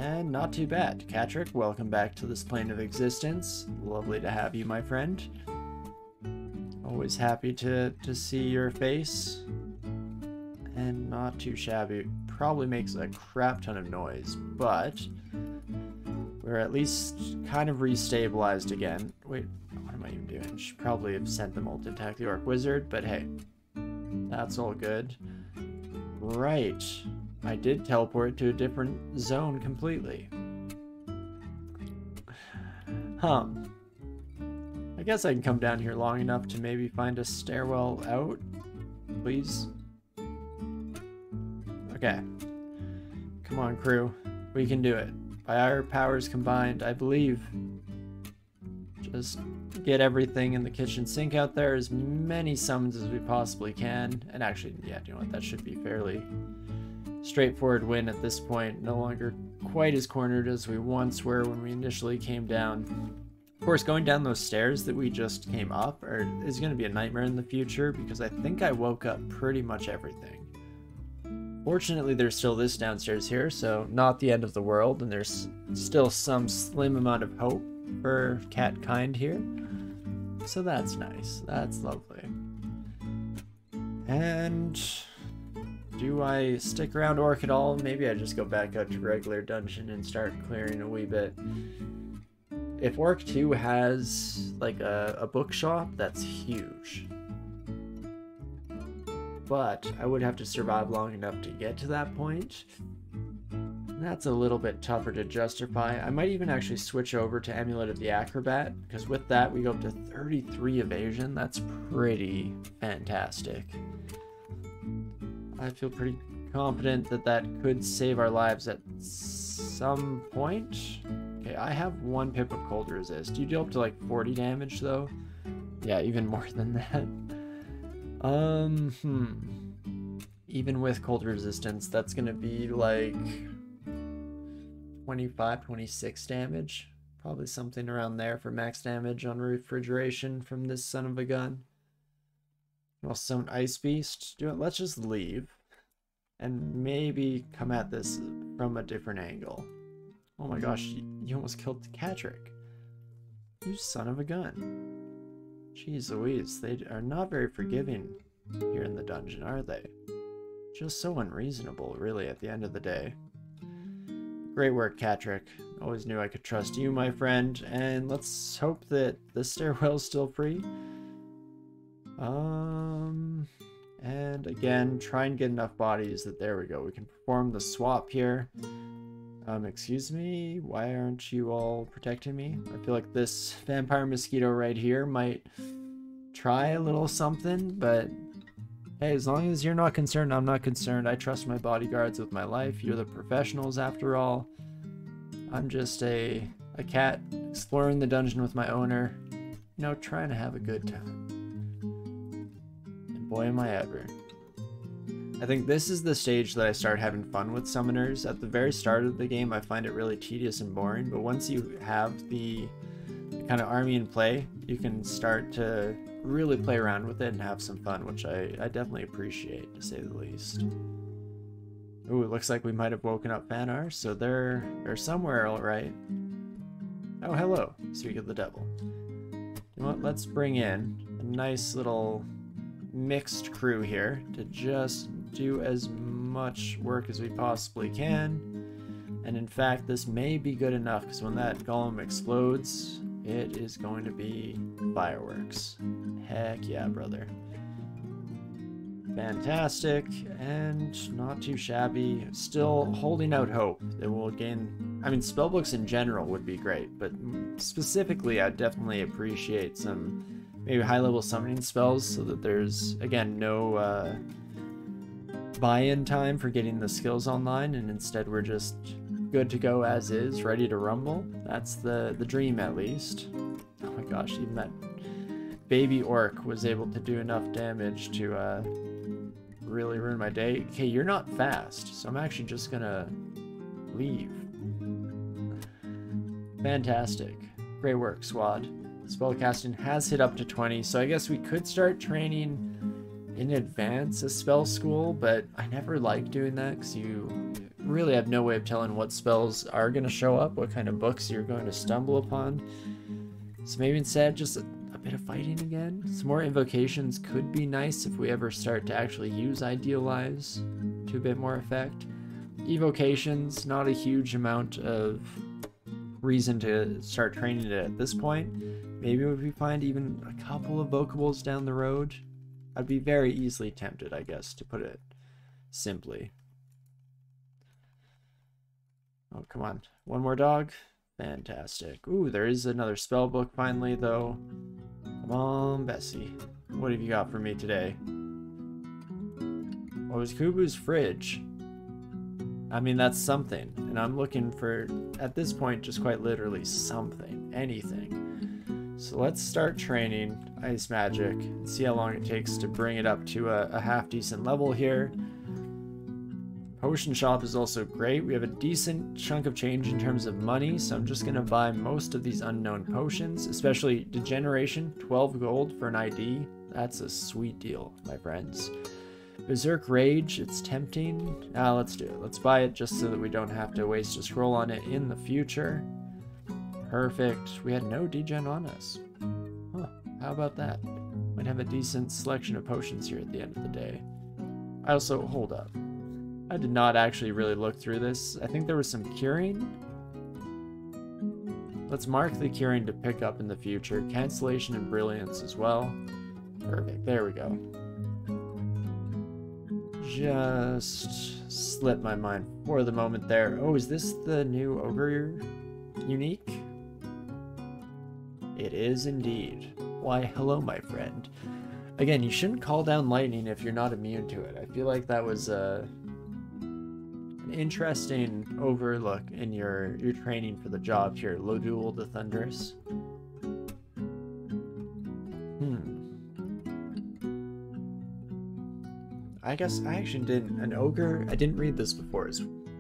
And not too bad. Catrick, welcome back to this plane of existence. Lovely to have you, my friend. Always happy to see your face. And not too shabby. Probably makes a crap ton of noise, but we're at least kind of restabilized again. Wait, what am I even doing? Should probably have sent them all to attack the Orc Wizard, but hey, that's all good. Right. I did teleport to a different zone completely. I guess I can come down here long enough to maybe find a stairwell out, please. Okay. Come on, crew. We can do it. By our powers combined, I believe. Just get everything in the kitchen sink out there, as many summons as we possibly can. And actually, yeah, you know what? That should be fairly straightforward win at this point. No longer quite as cornered as we once were when we initially came down. Of course, going down those stairs that we just came up is going to be a nightmare in the future, because I think I woke up pretty much everything. Fortunately, there's still this downstairs here, so not the end of the world, and there's still some slim amount of hope for cat kind here. So that's nice. That's lovely. And do I stick around Orc at all? Maybe I just go back out to regular dungeon and start clearing a wee bit. If Orc 2 has like a bookshop, that's huge. But I would have to survive long enough to get to that point. That's a little bit tougher to justify. I might even actually switch over to Amulet of the Acrobat, because with that we go up to 33 evasion. That's pretty fantastic. I feel pretty confident that that could save our lives at some point. Okay, I have 1 pip of cold resist. You deal up to like 40 damage though. Yeah, even more than that. Even with cold resistance, that's gonna be like 25, 26 damage. Probably something around there for max damage on refrigeration from this son of a gun. Well, summon Ice Beast. Let's just leave and maybe come at this from a different angle. Oh my gosh, you almost killed Catrick. You son of a gun. Jeez Louise, they are not very forgiving here in the dungeon, are they? Just so unreasonable, really, at the end of the day. Great work, Catrick. Always knew I could trust you, my friend. And let's hope that the stairwell's still free. And again, try and get enough bodies that there we go. We can perform the swap here. Excuse me, why aren't you all protecting me? I feel like this vampire mosquito right here might try a little something, but hey, as long as you're not concerned, I'm not concerned. I trust my bodyguards with my life. You're the professionals after all. I'm just a cat exploring the dungeon with my owner, you know, trying to have a good time. And boy am I ever. I think this is the stage that I start having fun with summoners. At the very start of the game, I find it really tedious and boring, but once you have the kind of army in play, you can start to really play around with it and have some fun, which I definitely appreciate, to say the least. Ooh, it looks like we might have woken up Fanar, so they're somewhere, all right. Oh, hello, Speak of the Devil. You know what, let's bring in a nice little mixed crew here to just do as much work as we possibly can. And in fact, this may be good enough, because when that golem explodes, it is going to be fireworks. Heck yeah, brother. Fantastic, and not too shabby. Still holding out hope that we'll gain... I mean, spellbooks in general would be great, but specifically, I'd definitely appreciate some maybe high-level summoning spells, so that there's, again, no buy-in time for getting the skills online, and instead we're just good to go as is, ready to rumble. That's the dream, at least. Oh my gosh, even that baby orc was able to do enough damage to really ruin my day. Okay, you're not fast, so I'm actually just gonna leave. Fantastic. Great work, squad. Spellcasting has hit up to 20, so I guess we could start training in advance a spell school, but I never like doing that because you really have no way of telling what spells are going to show up, what kind of books you're going to stumble upon. So maybe instead just a bit of fighting again. Some more invocations could be nice if we ever start to actually use Idealize to a bit more effect. Evocations, not a huge amount of reason to start training it at this point. Maybe if we find even a couple of vocables down the road, I'd be very easily tempted, I guess, to put it simply. Oh, come on. One more dog? Fantastic. Ooh, there is another spell book finally, though. Come on, Bessie. What have you got for me today? What was Kubu's fridge? I mean, that's something. And I'm looking for, at this point, just quite literally something. Anything. So let's start training Ice Magic and see how long it takes to bring it up to a half-decent level here. Potion shop is also great. We have a decent chunk of change in terms of money, so I'm just going to buy most of these unknown potions, especially Degeneration, 12 gold for an ID. That's a sweet deal, my friends. Berserk Rage, it's tempting. Let's do it. Let's buy it just so that we don't have to waste a scroll on it in the future. Perfect. We had no degen on us. Huh, how about that? Might have a decent selection of potions here at the end of the day. I also, hold up. I did not actually really look through this. I think there was some curing. Let's mark the curing to pick up in the future. Cancellation and brilliance as well. Perfect. There we go. Just slipped my mind for the moment there. Oh, is this the new ogre unique? It is indeed. Why, hello, my friend. Again, you shouldn't call down lightning if you're not immune to it. I feel like that was an interesting overlook in your training for the job here. Lodul the Thunderous. I guess I actually didn't. An ogre? I didn't read this before.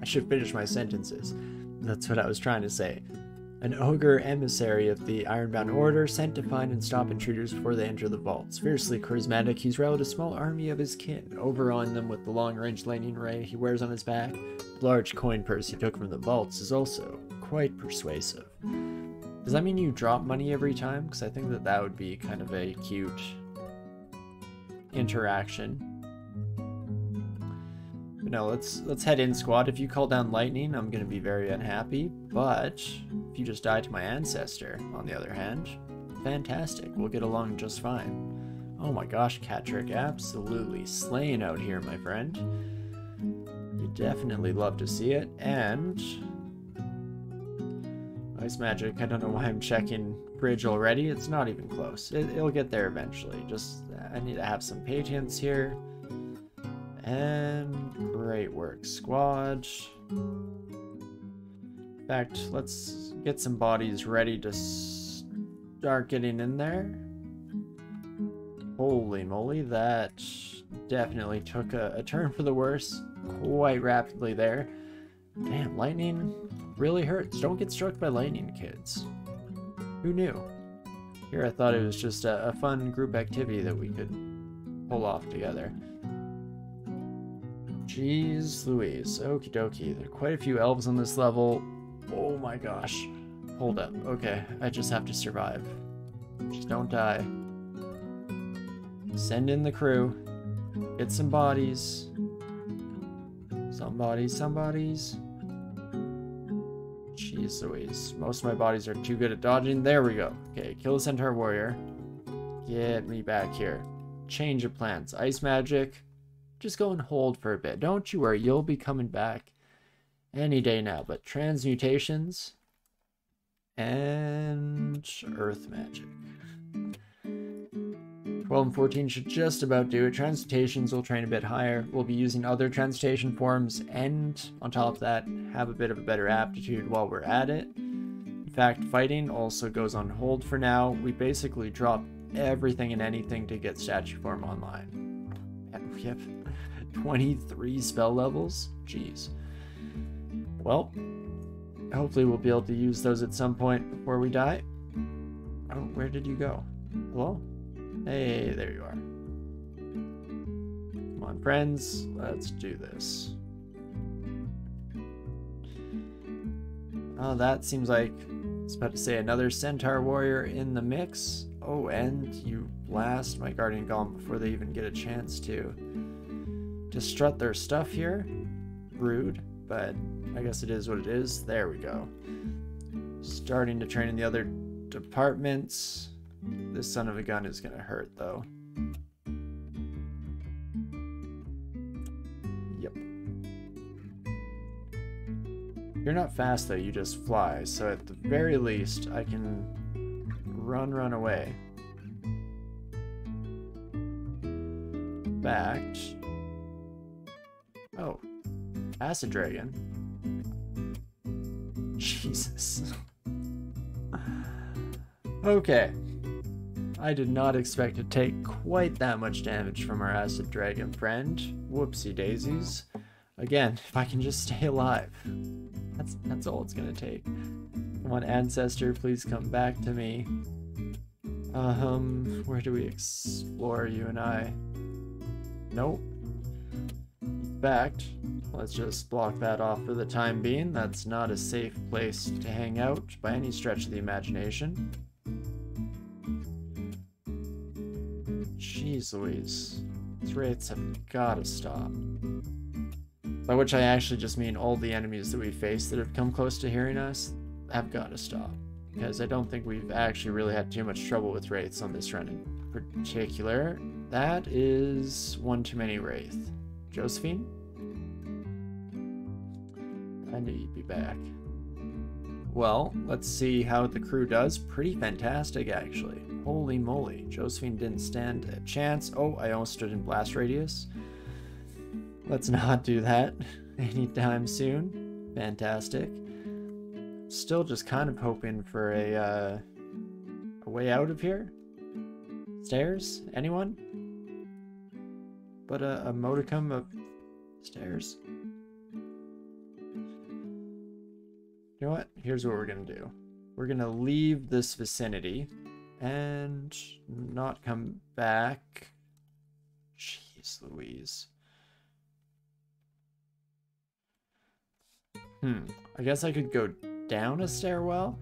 I should finish my sentences. That's what I was trying to say. An ogre emissary of the Ironbound Order, sent to find and stop intruders before they enter the vaults. Fiercely charismatic, he's rallied a small army of his kin, overawing them with the long-range lightning ray he wears on his back. The large coin purse he took from the vaults is also quite persuasive. Does that mean you drop money every time? Because I think that would be kind of a cute interaction. No, let's head in, squad. If you call down lightning, I'm gonna be very unhappy, but if you just die to my ancestor, on the other hand, fantastic, we'll get along just fine. Oh my gosh, Catrick, absolutely slaying out here, my friend. You definitely love to see it. And Ice Magic, I don't know why I'm checking bridge already. It's not even close. It'll get there eventually. Just I need to have some patience here. And great work, squad. In fact, let's get some bodies ready to start getting in there. Holy moly, that definitely took a turn for the worse quite rapidly there. Damn, lightning really hurts. Don't get struck by lightning, kids. Who knew? Here I thought it was just a fun group activity that we could pull off together. Jeez Louise. Okie dokie. There are quite a few elves on this level. Oh my gosh. Hold up. Okay, I just have to survive. Just don't die. Send in the crew. Get some bodies. Somebodies. Jeez Louise. Most of my bodies are too good at dodging. There we go. Okay, kill the Centaur Warrior. Get me back here. Change of plans. Ice Magic. Just go and hold for a bit. Don't you worry, you'll be coming back any day now. But transmutations and Earth Magic. 12 and 14 should just about do it. Transmutations will train a bit higher. We'll be using other transmutation forms, and on top of that, have a bit of a better aptitude while we're at it. In fact, fighting also goes on hold for now. We basically drop everything and anything to get statue form online. And we have 23 spell levels? Jeez. Well, hopefully we'll be able to use those at some point before we die. Oh, where did you go? Hello? Hey, there you are. Come on, friends. Let's do this. Oh, that seems like, I was about to say, another centaur warrior in the mix. Oh, and you blast my guardian golem before they even get a chance to strut their stuff here. Rude, but I guess it is what it is. There we go. Starting to train in the other departments. This son of a gun is gonna hurt though. Yep. You're not fast though, you just fly, so at the very least I can run away. Backed. Oh, acid dragon. Jesus. Okay. I did not expect to take quite that much damage from our acid dragon friend. Whoopsie daisies. Again, if I can just stay alive. That's all it's gonna take. Come on, ancestor, please come back to me. Where do we explore, you and I? Nope. Backed. Let's just block that off for the time being. That's not a safe place to hang out by any stretch of the imagination. Jeez Louise. These wraiths have gotta stop. By which I actually just mean all the enemies that we face that have come close to hearing us have gotta stop. Because I don't think we've actually really had too much trouble with wraiths on this run in particular. That is one too many wraith. Josephine? I knew you'd be back. Well, let's see how the crew does. Pretty fantastic, actually. Holy moly. Josephine didn't stand a chance. Oh, I almost stood in blast radius. Let's not do that anytime soon. Fantastic. Still just kind of hoping for a way out of here. Stairs? Anyone? But a modicum of stairs. You know what? Here's what we're gonna do. We're gonna leave this vicinity and not come back. Jeez Louise. I guess I could go down a stairwell.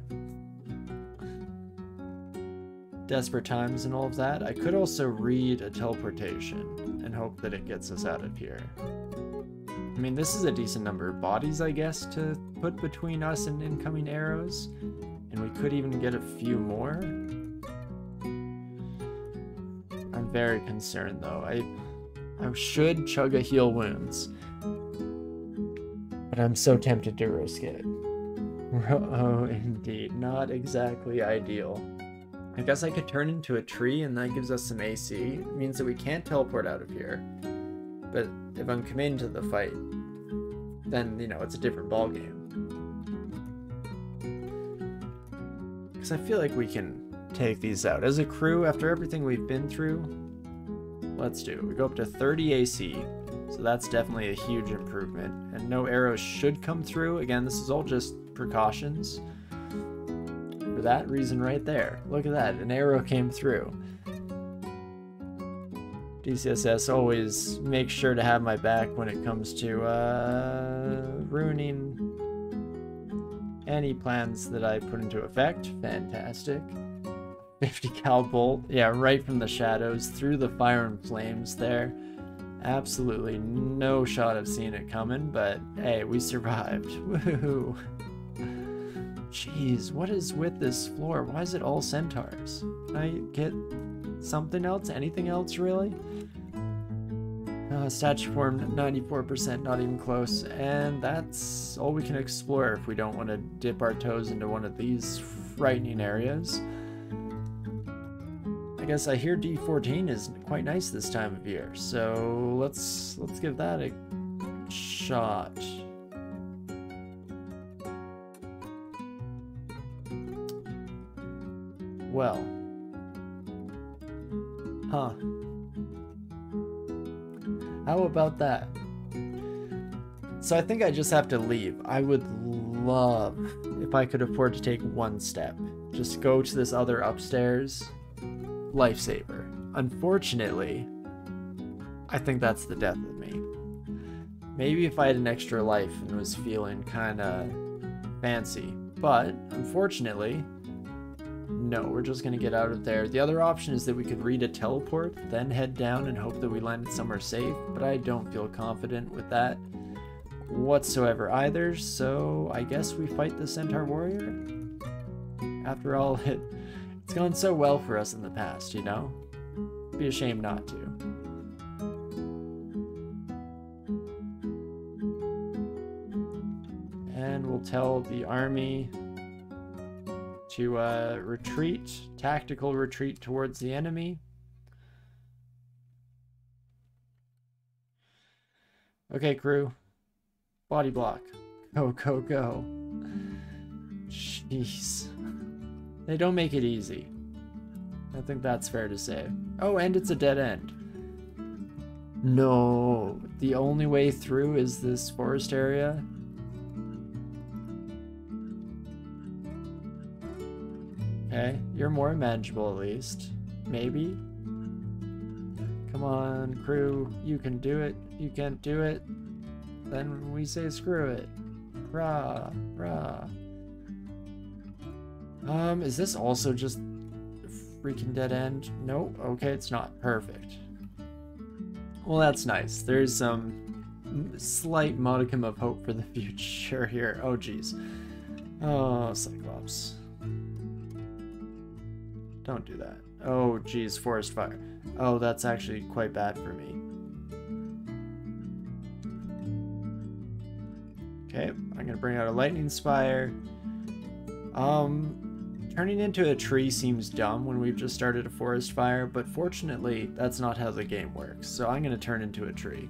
Desperate times and all of that. I could also read a teleportation and hope that it gets us out of here. I mean, this is a decent number of bodies, I guess, to put between us and incoming arrows. And we could even get a few more. I'm very concerned, though. I should chug a heal wounds. But I'm so tempted to risk it. Oh, indeed. Not exactly ideal. I guess I could turn into a tree and that gives us some AC. It means that we can't teleport out of here. But if I'm committing to the fight, then, you know, it's a different ballgame. Because I feel like we can take these out. As a crew, after everything we've been through, let's do it. We go up to 30 AC, so that's definitely a huge improvement. And no arrows should come through. Again, this is all just precautions. For that reason right there. Look at that, an arrow came through. DCSS always makes sure to have my back when it comes to ruining any plans that I put into effect. Fantastic. 50 cal bolt. Yeah, right from the shadows, through the fire and flames there. Absolutely no shot of seeing it coming, but hey, we survived. Woohoo! Jeez, what is with this floor? Why is it all centaurs? Can I get something else? Anything else, really? Statue form 94%, not even close. And that's all we can explore if we don't want to dip our toes into one of these frightening areas. I guess I hear D14 is quite nice this time of year, so let's give that a shot. Well, huh. How about that? So I think I just have to leave. I would love if I could afford to take one step. Just go to this other upstairs. Lifesaver. Unfortunately, I think that's the death of me. Maybe if I had an extra life and was feeling kinda fancy, But, unfortunately, no, we're just going to get out of there. The other option is that we could read a teleport, then head down and hope that we landed somewhere safe, but I don't feel confident with that whatsoever either, so I guess we fight the Centaur Warrior? After all, it's gone so well for us in the past, you know? It'd be a shame not to. And we'll tell the army to retreat, tactical retreat towards the enemy. Okay, crew. Body block. Go, go, go. Jeez. They don't make it easy. I think that's fair to say. Oh, and it's a dead end. No. The only way through is this forest area. Okay, you're more manageable at least. Maybe. Come on, crew. You can do it. You can't do it. Then we say screw it. Rah, rah. Is this also just a freaking dead end? No? Okay, it's not. Perfect. Well, that's nice. There's some slight modicum of hope for the future here. Oh, geez. Oh, Cyclops. Don't do that. Oh, geez, forest fire. Oh, that's actually quite bad for me. Okay, I'm gonna bring out a lightning spire. Turning into a tree seems dumb when we've just started a forest fire, but fortunately, that's not how the game works, so I'm gonna turn into a tree.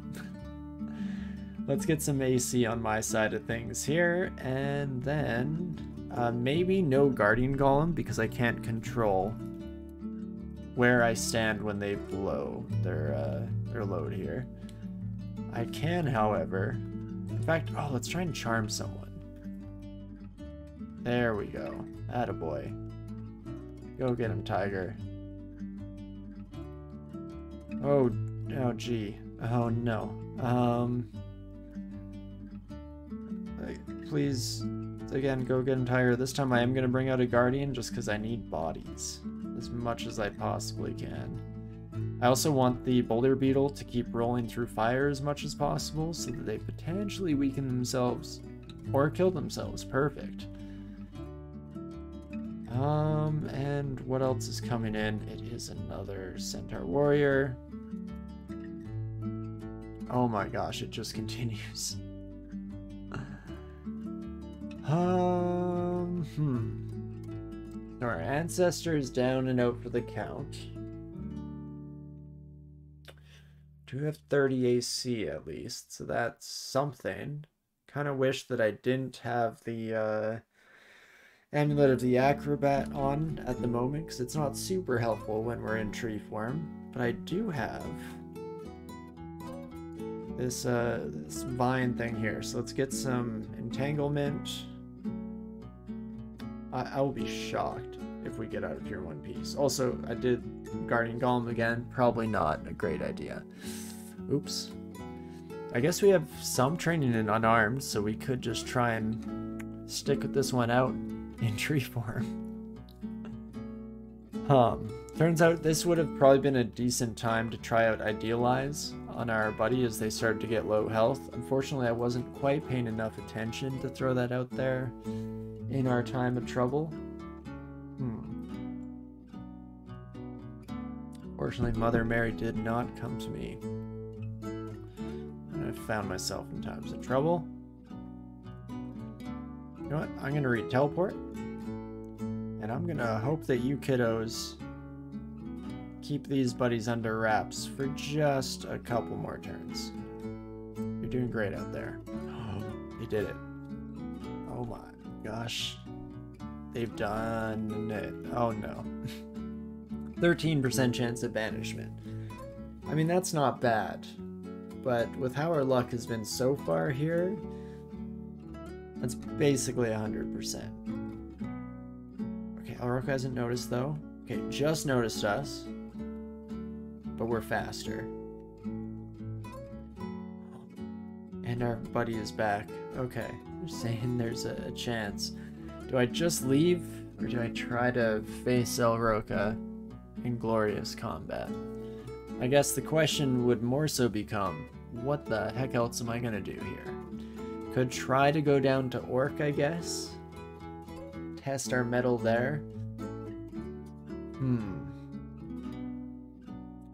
Let's get some AC on my side of things here, and then maybe no guardian golem because I can't control where I stand when they blow their load here. I can, however, in fact, oh, let's try and charm someone. There we go. Attaboy. Go get him, Tiger. Oh, oh, gee. Oh, no. Please, again, go get him, Tiger. This time I am going to bring out a guardian just because I need bodies as much as I possibly can. I also want the boulder beetle to keep rolling through fire as much as possible so that they potentially weaken themselves or kill themselves. Perfect. And what else is coming in? It is another Centaur Warrior. Oh my gosh, it just continues. So our ancestor is down and out for the count. Do have 30 AC at least, so that's something. Kind of wish that I didn't have the Amulet of the Acrobat on at the moment, because it's not super helpful when we're in tree form. But I do have this this vine thing here, so let's get some entanglement. I will be shocked if we get out of here in one piece. Also, I did Guardian Golem again. Probably not a great idea. Oops. I guess we have some training in unarmed, so we could just try and stick with this one out in tree form. Turns out this would have probably been a decent time to try out Idealize on our buddy as they started to get low health. Unfortunately, I wasn't quite paying enough attention to throw that out there in our time of trouble. Fortunately, Mother Mary did not come to me. And I found myself in times of trouble. You know what? I'm going to read Teleport. And I'm going to hope that you kiddos keep these buddies under wraps for just a couple more turns. You're doing great out there. Oh, they did it. Oh my gosh. They've done it. Oh no. 13% chance of banishment. I mean, that's not bad. But with how our luck has been so far here, that's basically 100%. Okay, Elrock hasn't noticed though. Okay, just noticed us. But we're faster. And our buddy is back. Okay, they're saying there's a chance. Do I just leave, or do I try to face Elroka in glorious combat? I guess the question would more so become, what the heck else am I gonna do here? Could try to go down to Orc, I guess. Test our metal there.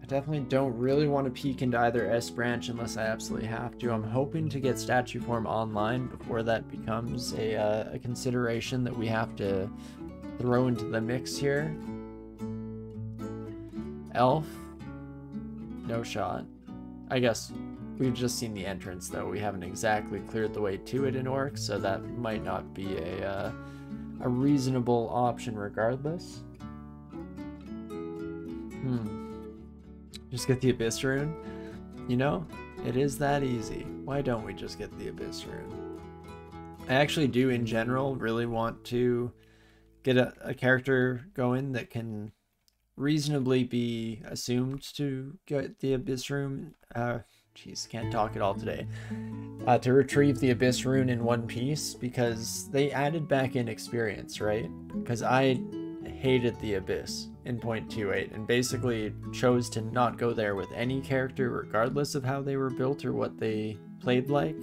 I definitely don't really want to peek into either S branch unless I absolutely have to. I'm hoping to get statue form online before that becomes a consideration that we have to throw into the mix here. Elf, no shot. I guess we've just seen the entrance though. We haven't exactly cleared the way to it in Orc, so that might not be a reasonable option regardless. Just get the Abyss Rune? You know, it is that easy. Why don't we just get the Abyss Rune? I actually do, in general, really want to get a character going that can reasonably be assumed to get the Abyss Rune. Jeez, can't talk at all today. To retrieve the Abyss Rune in one piece, because they added back in experience, right? Because I hated the Abyss in 0.28 and basically chose to not go there with any character regardless of how they were built or what they played like.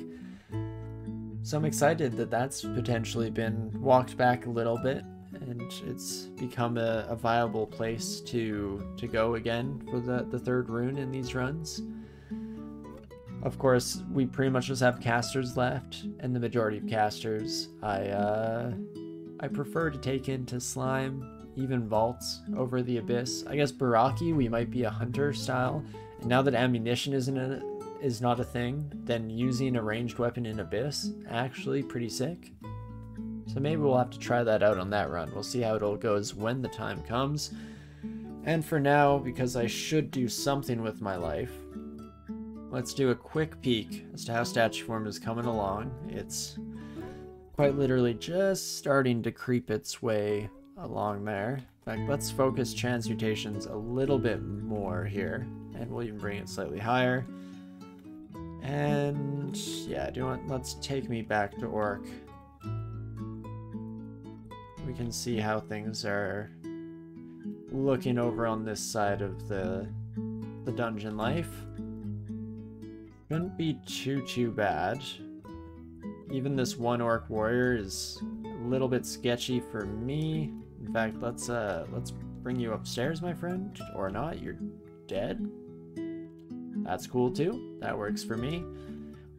So I'm excited that that's potentially been walked back a little bit and it's become a viable place to go again for the third rune in these runs. Of course, we pretty much just have casters left, and the majority of casters I prefer to take into Slime, even Vaults over the Abyss. I guess Baraki, we might be a hunter style, and now that ammunition is not a thing, then using a ranged weapon in Abyss, actually pretty sick. So maybe we'll have to try that out on that run. We'll see how it all goes when the time comes. And for now, because I should do something with my life, let's do a quick peek as to how statue form is coming along. It's quite literally just starting to creep its way along there. In fact, let's focus transmutations a little bit more here, and we'll even bring it slightly higher. And yeah, let's take me back to Orc. We can see how things are looking over on this side of the dungeon life. Shouldn't be too bad. Even this one Orc warrior is a little bit sketchy for me. In fact, let's bring you upstairs, my friend. Or not, you're dead. That's cool too. That works for me.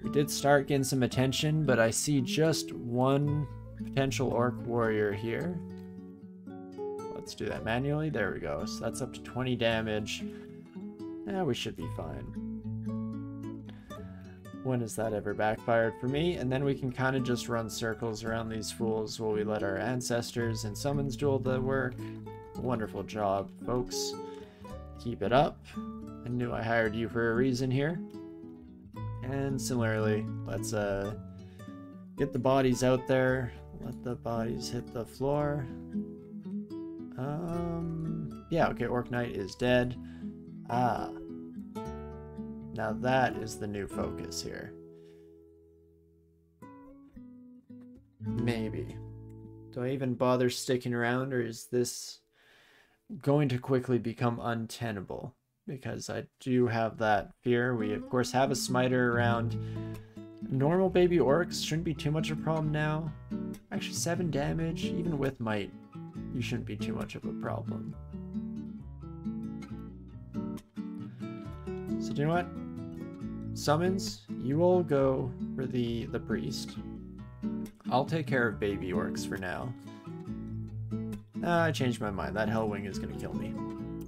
We did start getting some attention, but I see just one potential Orc warrior here. Let's do that manually. There we go. So that's up to 20 damage. We should be fine. When has that ever backfired for me? And then we can kind of just run circles around these fools while we let our ancestors and summons do all the work. Wonderful job, folks. Keep it up. I knew I hired you for a reason here. And similarly, let's get the bodies out there. Let the bodies hit the floor. Yeah, okay, Orc Knight is dead. Now that is the new focus here. Maybe. Do I even bother sticking around, or is this going to quickly become untenable? Because I do have that fear. We, of course, have a smiter around. Normal baby orcs shouldn't be too much of a problem now. Actually, 7 damage, even with might, you shouldn't be too much of a problem. So do you know what? Summons, you all go for the priest. I'll take care of baby orcs for now. I changed my mind. That Hellwing is gonna kill me.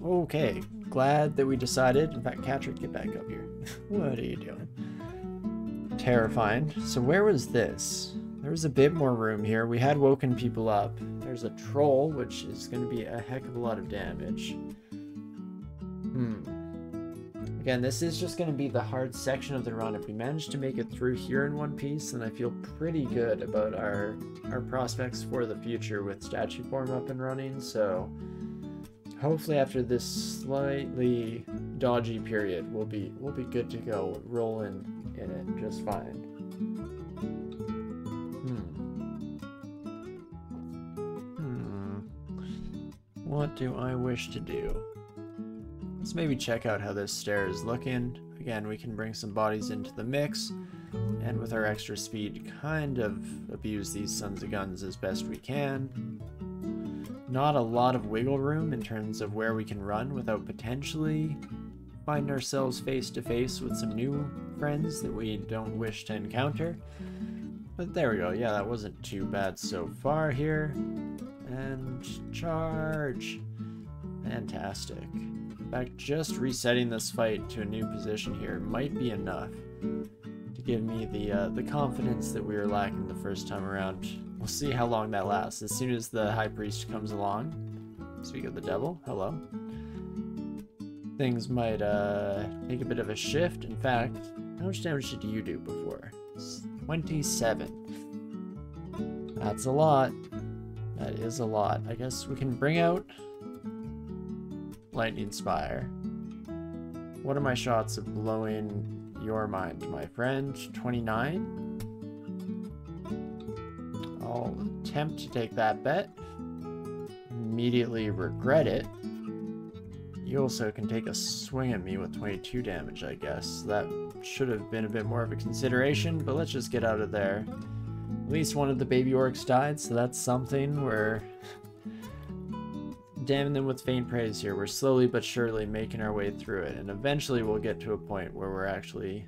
Okay, glad that we decided. In fact, Catrick, get back up here. What are you doing? Terrifying. So where was this? There was a bit more room here. We had woken people up. There's a troll, which is gonna be a heck of a lot of damage. Again, this is just going to be the hard section of the run. If we manage to make it through here in one piece, then I feel pretty good about our prospects for the future with statue form up and running. So hopefully after this slightly dodgy period, we'll be good to go, rolling in it just fine. What do I wish to do? Let's maybe check out how this stair is looking. Again, we can bring some bodies into the mix, and with our extra speed, kind of abuse these sons of guns as best we can. Not a lot of wiggle room in terms of where we can run without potentially finding ourselves face to face with some new friends that we don't wish to encounter. But there we go. Yeah, that wasn't too bad so far here. And charge. Fantastic. In fact, just resetting this fight to a new position here might be enough to give me the confidence that we were lacking the first time around. We'll see how long that lasts. As soon as the High Priest comes along, speak of the devil, hello, things might take a bit of a shift. In fact, how much damage did you do before? 27. That's a lot. That is a lot. I guess we can bring out Lightning Spire. What are my shots of blowing your mind, my friend? 29? I'll attempt to take that bet. Immediately regret it. You also can take a swing at me with 22 damage, I guess. That should have been a bit more of a consideration, but let's just get out of there. At least one of the baby orcs died, so that's something. We're damning them with faint praise here. We're slowly but surely making our way through it, and eventually we'll get to a point where we're actually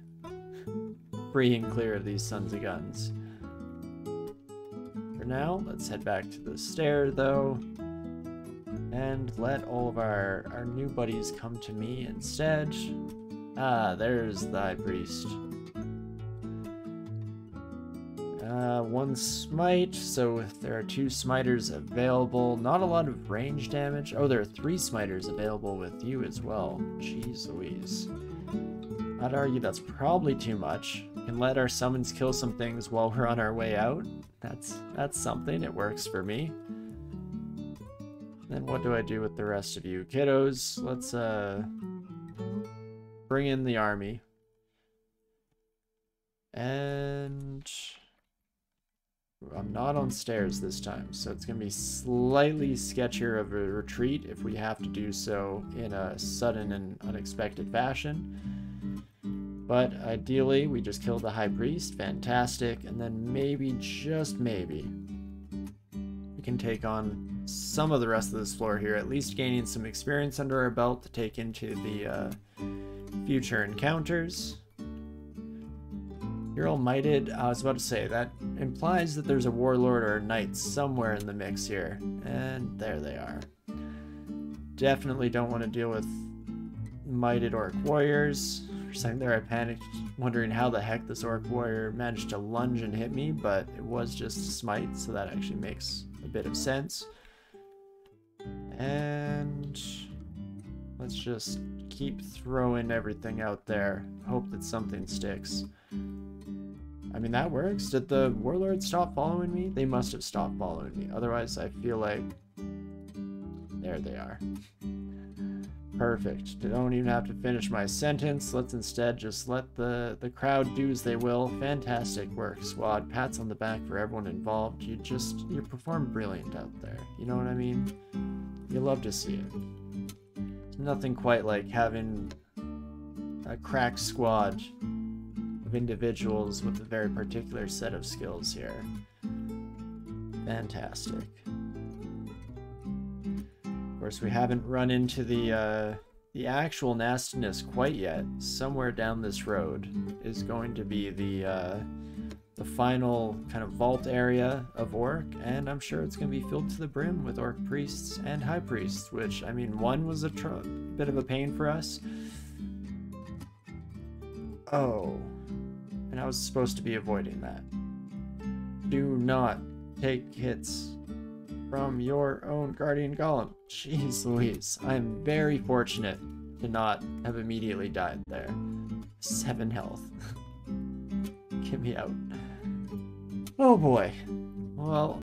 free and clear of these sons of guns. For now, let's head back to the stair, though, and let all of our new buddies come to me instead. Ah, there's the High Priest. One smite, so there are 2 smiters available. Not a lot of range damage. Oh, there are 3 smiters available with you as well. Jeez Louise. I'd argue that's probably too much. We can let our summons kill some things while we're on our way out. That's something. It works for me. Then what do I do with the rest of you kiddos? Let's bring in the army. And I'm not on stairs this time, so it's going to be slightly sketchier of a retreat if we have to do so in a sudden and unexpected fashion. But ideally, we just kill the High Priest. Fantastic. And then maybe, just maybe, we can take on some of the rest of this floor here, at least gaining some experience under our belt to take into the future encounters. You're all mighted. I was about to say, that implies that there's a warlord or a knight somewhere in the mix here. And there they are. Definitely don't want to deal with mighted orc warriors. For a second there I panicked, wondering how the heck this orc warrior managed to lunge and hit me, but it was just a smite, so that actually makes a bit of sense. And let's just keep throwing everything out there. Hope that something sticks. I mean, that works. Did the warlords stop following me? They must have stopped following me. Otherwise, I feel like... There they are. Perfect. Don't even have to finish my sentence. Let's instead just let the crowd do as they will. Fantastic work, squad. Pats on the back for everyone involved. You performed brilliant out there. You know what I mean? You love to see it. There's nothing quite like having a crack squad of individuals with a very particular set of skills here. Fantastic. Of course, we haven't run into the actual nastiness quite yet. Somewhere down this road is going to be the final kind of vault area of orc, and I'm sure it's going to be filled to the brim with orc priests and high priests, which, I mean, one was a bit of a pain for us. Oh, and I was supposed to be avoiding that. Do not take hits from your own guardian golem. Jeez Louise, I'm very fortunate to not have immediately died there. 7 health. Get me out. Oh boy. Well,